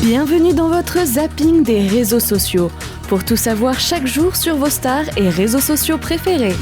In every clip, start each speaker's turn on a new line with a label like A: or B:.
A: Bienvenue dans votre zapping des réseaux sociaux, pour tout savoir chaque jour sur vos stars et réseaux sociaux préférés.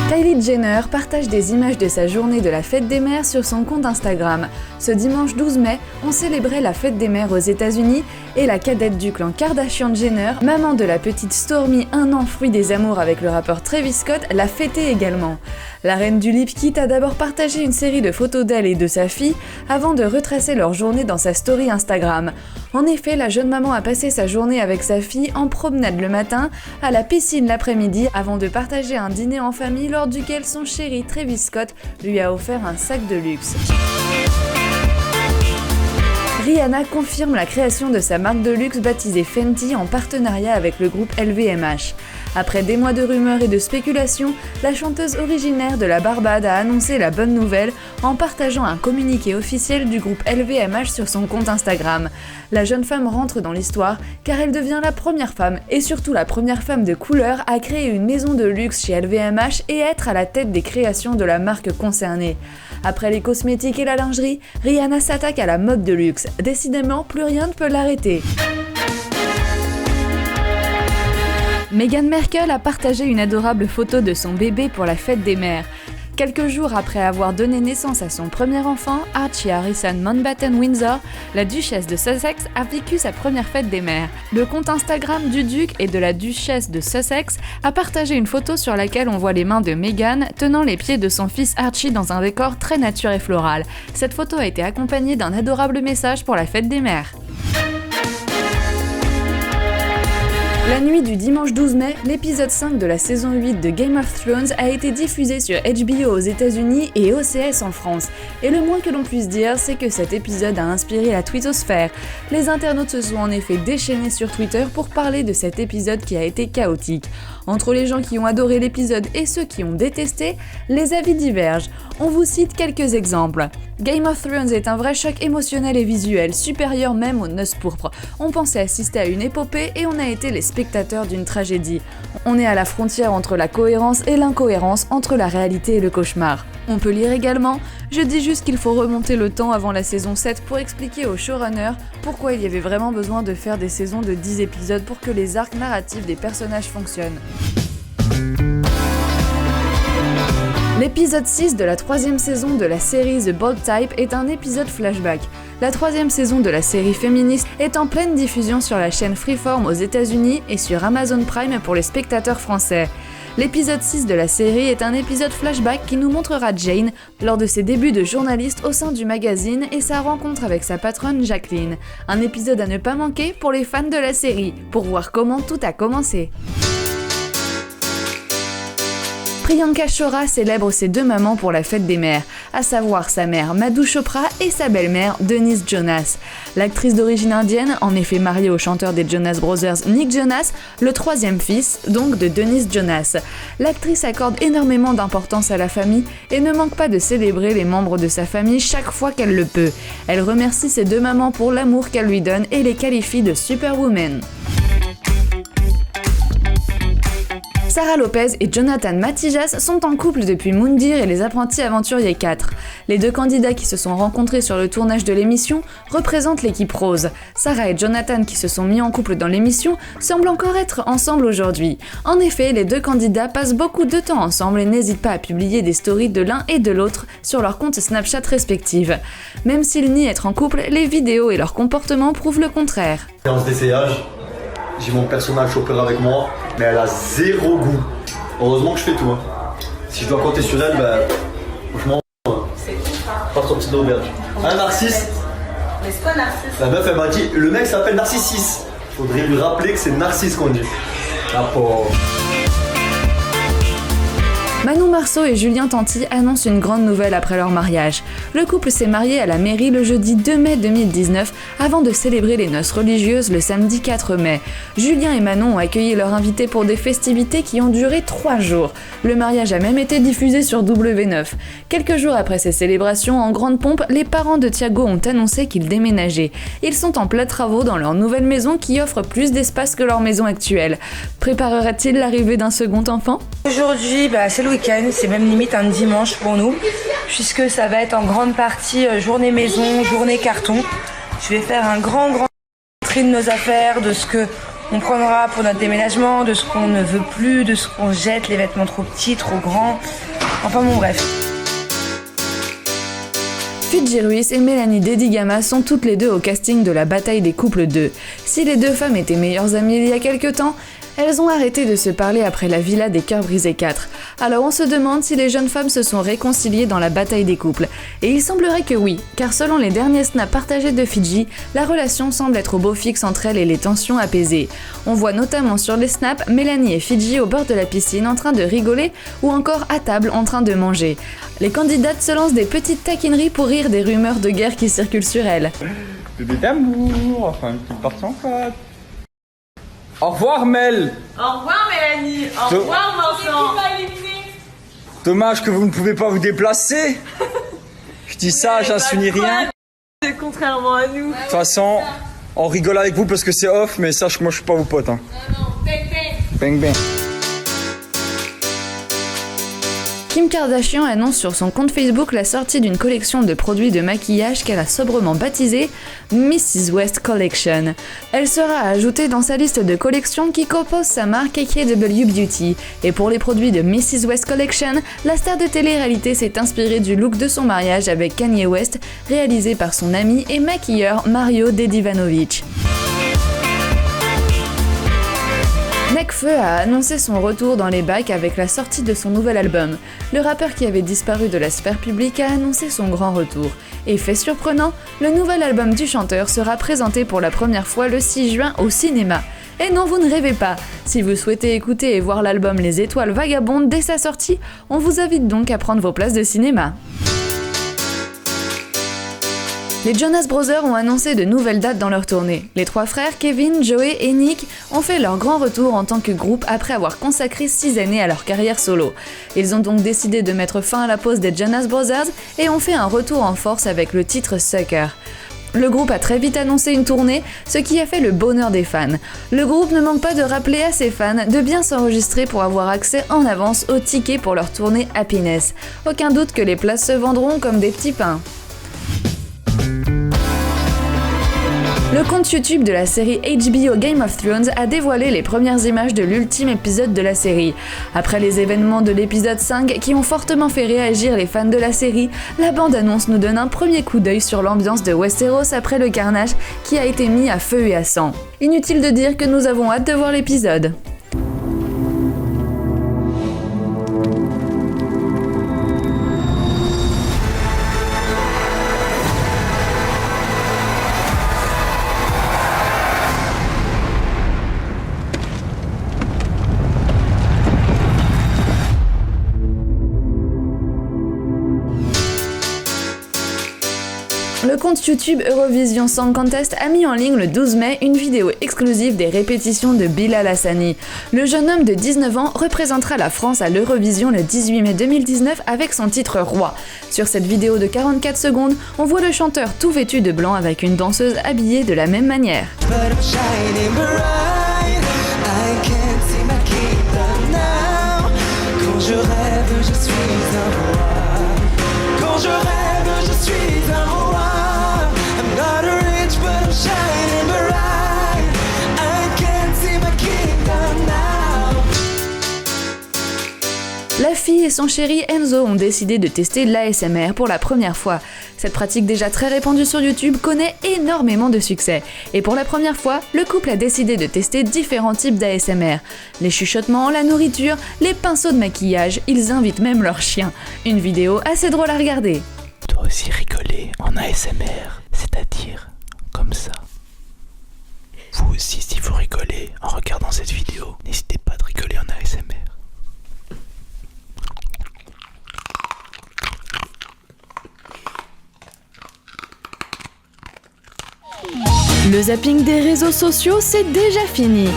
A: Kylie Jenner partage des images de sa journée de la fête des mères sur son compte Instagram. Ce dimanche 12 mai, on célébrait la fête des mères aux États-Unis et la cadette du clan Kardashian-Jenner, maman de la petite Stormi, 1 an, fruit des amours avec le rappeur Travis Scott, l'a fêté également. La reine du lip kit a d'abord partagé une série de photos d'elle et de sa fille avant de retracer leur journée dans sa story Instagram. En effet, la jeune maman a passé sa journée avec sa fille en promenade le matin, à la piscine l'après-midi, avant de partager un dîner en famille lors duquel son chéri Travis Scott lui a offert un sac de luxe. Rihanna confirme la création de sa marque de luxe baptisée Fenty en partenariat avec le groupe LVMH. Après des mois de rumeurs et de spéculations, la chanteuse originaire de la Barbade a annoncé la bonne nouvelle en partageant un communiqué officiel du groupe LVMH sur son compte Instagram. La jeune femme rentre dans l'histoire car elle devient la première femme et surtout la première femme de couleur à créer une maison de luxe chez LVMH et être à la tête des créations de la marque concernée. Après les cosmétiques et la lingerie, Rihanna s'attaque à la mode de luxe. Décidément, plus rien ne peut l'arrêter. Meghan Markle a partagé une adorable photo de son bébé pour la fête des mères. Quelques jours après avoir donné naissance à son premier enfant, Archie Harrison Mountbatten-Windsor, la duchesse de Sussex a vécu sa première fête des mères. Le compte Instagram du duc et de la duchesse de Sussex a partagé une photo sur laquelle on voit les mains de Meghan tenant les pieds de son fils Archie dans un décor très nature et floral. Cette photo a été accompagnée d'un adorable message pour la fête des mères. La nuit du dimanche 12 mai, l'épisode 5 de la saison 8 de Game of Thrones a été diffusé sur HBO aux États-Unis et OCS en France. Et le moins que l'on puisse dire, c'est que cet épisode a inspiré la twittosphère. Les internautes se sont en effet déchaînés sur Twitter pour parler de cet épisode qui a été chaotique. Entre les gens qui ont adoré l'épisode et ceux qui ont détesté, les avis divergent. On vous cite quelques exemples. Game of Thrones est un vrai choc émotionnel et visuel, supérieur même aux Noces pourpres. On pensait assister à une épopée et on a été les spectateurs d'une tragédie. On est à la frontière entre la cohérence et l'incohérence, entre la réalité et le cauchemar. On peut lire également « Je dis juste qu'il faut remonter le temps avant la saison 7 pour expliquer aux showrunners pourquoi il y avait vraiment besoin de faire des saisons de 10 épisodes pour que les arcs narratifs des personnages fonctionnent. » L'épisode 6 de la 3e saison de la série The Bold Type est un épisode flashback. La 3e saison de la série féministe est en pleine diffusion sur la chaîne Freeform aux États-Unis et sur Amazon Prime pour les spectateurs français. L'épisode 6 de la série est un épisode flashback qui nous montrera Jane lors de ses débuts de journaliste au sein du magazine et sa rencontre avec sa patronne Jacqueline. Un épisode à ne pas manquer pour les fans de la série, pour voir comment tout a commencé. Priyanka Chopra célèbre ses 2 mamans pour la fête des mères, à savoir sa mère Madhu Chopra et sa belle-mère Denise Jonas. L'actrice d'origine indienne, en effet mariée au chanteur des Jonas Brothers Nick Jonas, le 3e fils donc de Denise Jonas. L'actrice accorde énormément d'importance à la famille et ne manque pas de célébrer les membres de sa famille chaque fois qu'elle le peut. Elle remercie ses 2 mamans pour l'amour qu'elles lui donnent et les qualifie de superwoman. Sarah Lopez et Jonathan Matijas sont en couple depuis Moondir et les Apprentis Aventuriers 4. Les 2 candidats qui se sont rencontrés sur le tournage de l'émission représentent l'équipe rose. Sarah et Jonathan, qui se sont mis en couple dans l'émission, semblent encore être ensemble aujourd'hui. En effet, les 2 candidats passent beaucoup de temps ensemble et n'hésitent pas à publier des stories de l'un et de l'autre sur leurs comptes Snapchat respectifs. Même s'ils nient être en couple, les vidéos et leur comportement prouvent le contraire.
B: Séance d'essayage, j'ai mon personnage Chopper avec moi, mais elle a 0 goût. Heureusement que je fais tout. Si je dois compter sur elle, franchement, pas sorti de l'auberge. Un Narcisse.
C: Mais c'est quoi Narcisse?
B: La meuf elle m'a dit, le mec s'appelle Narcissis. Faudrait lui rappeler que c'est Narcisse qu'on dit. La pauvre.
A: Manon Marceau et Julien Tanti annoncent une grande nouvelle après leur mariage. Le couple s'est marié à la mairie le jeudi 2 mai 2019 avant de célébrer les noces religieuses le samedi 4 mai. Julien et Manon ont accueilli leurs invités pour des festivités qui ont duré 3 jours. Le mariage a même été diffusé sur W9. Quelques jours après ces célébrations, en grande pompe, les parents de Thiago ont annoncé qu'ils déménageaient. Ils sont en plein travaux dans leur nouvelle maison qui offre plus d'espace que leur maison actuelle. Préparera-t-il l'arrivée d'un second enfant ?
C: Aujourd'hui, c'est le
D: week-end, c'est même limite un dimanche pour nous, puisque ça va être en grande partie journée maison, journée carton. Je vais faire un grand tri de nos affaires, de ce que on prendra pour notre déménagement, de ce qu'on ne veut plus, de ce qu'on jette, les vêtements trop petits, trop grands, enfin bon bref.
A: Fidji Ruiz et Mélanie Dedigama sont toutes les deux au casting de la bataille des couples 2. Si les deux femmes étaient meilleures amies il y a quelques temps, elles ont arrêté de se parler après la Villa des Cœurs Brisés 4. Alors on se demande si les jeunes femmes se sont réconciliées dans la bataille des couples. Et il semblerait que oui, car selon les derniers snaps partagés de Fidji, la relation semble être au beau fixe entre elles et les tensions apaisées. On voit notamment sur les snaps Mélanie et Fidji au bord de la piscine en train de rigoler ou encore à table en train de manger. Les candidates se lancent des petites taquineries pour rire des rumeurs de guerre qui circulent sur elles.
E: Bébé d'amour, enfin une petite partie en quatre. Au revoir Mel.
C: Au revoir Mélanie. Au revoir Vincent.
E: Dommage que vous ne pouvez pas vous déplacer. Je dis ça, j'insinuie rien.
C: C'est contrairement à nous.
E: De toute façon, on rigole avec vous parce que c'est off, mais sache que moi je suis pas vos potes. Hein.
C: Non, bang bang.
E: Bang bang.
A: Kim Kardashian annonce sur son compte Facebook la sortie d'une collection de produits de maquillage qu'elle a sobrement baptisée Mrs. West Collection. Elle sera ajoutée dans sa liste de collections qui compose sa marque KW Beauty. Et pour les produits de Mrs. West Collection, la star de télé-réalité s'est inspirée du look de son mariage avec Kanye West, réalisé par son ami et maquilleur Mario Dedivanovic. Nekfeu a annoncé son retour dans les bacs avec la sortie de son nouvel album. Le rappeur qui avait disparu de la sphère publique a annoncé son grand retour. Et fait surprenant, le nouvel album du chanteur sera présenté pour la première fois le 6 juin au cinéma. Et non, vous ne rêvez pas. Si vous souhaitez écouter et voir l'album Les Étoiles Vagabondes dès sa sortie, on vous invite donc à prendre vos places de cinéma. Les Jonas Brothers ont annoncé de nouvelles dates dans leur tournée. Les trois frères, Kevin, Joey et Nick, ont fait leur grand retour en tant que groupe après avoir consacré 6 années à leur carrière solo. Ils ont donc décidé de mettre fin à la pause des Jonas Brothers et ont fait un retour en force avec le titre Sucker. Le groupe a très vite annoncé une tournée, ce qui a fait le bonheur des fans. Le groupe ne manque pas de rappeler à ses fans de bien s'enregistrer pour avoir accès en avance aux tickets pour leur tournée Happiness. Aucun doute que les places se vendront comme des petits pains. Le compte YouTube de la série HBO Game of Thrones a dévoilé les premières images de l'ultime épisode de la série. Après les événements de l'épisode 5 qui ont fortement fait réagir les fans de la série, la bande-annonce nous donne un premier coup d'œil sur l'ambiance de Westeros après le carnage qui a été mis à feu et à sang. Inutile de dire que nous avons hâte de voir l'épisode. Le compte YouTube Eurovision Song Contest a mis en ligne le 12 mai une vidéo exclusive des répétitions de Bilal Hassani. Le jeune homme de 19 ans représentera la France à l'Eurovision le 18 mai 2019 avec son titre Roi. Sur cette vidéo de 44 secondes, on voit le chanteur tout vêtu de blanc avec une danseuse habillée de la même manière.
F: Quand je rêve, je suis un roi. Quand je rêve, je suis un roi. I'm not rich, but I'm shining bright. I can't see my kingdom now.
A: La fille et son chéri Enzo ont décidé de tester l'ASMR pour la première fois. Cette pratique déjà très répandue sur YouTube connaît énormément de succès. Et pour la première fois, le couple a décidé de tester différents types d'ASMR. Les chuchotements, la nourriture, les pinceaux de maquillage, ils invitent même leur chien. Une vidéo assez drôle à regarder.
G: Tu dois aussi rigoler en ASMR, c'est-à-dire comme ça. Vous aussi, si vous rigolez en regardant cette vidéo, n'hésitez pas de rigoler en ASMR.
A: Le zapping des réseaux sociaux, c'est déjà fini.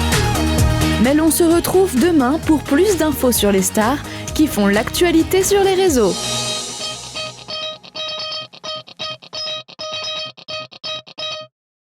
A: Mais l'on se retrouve demain pour plus d'infos sur les stars qui font l'actualité sur les réseaux.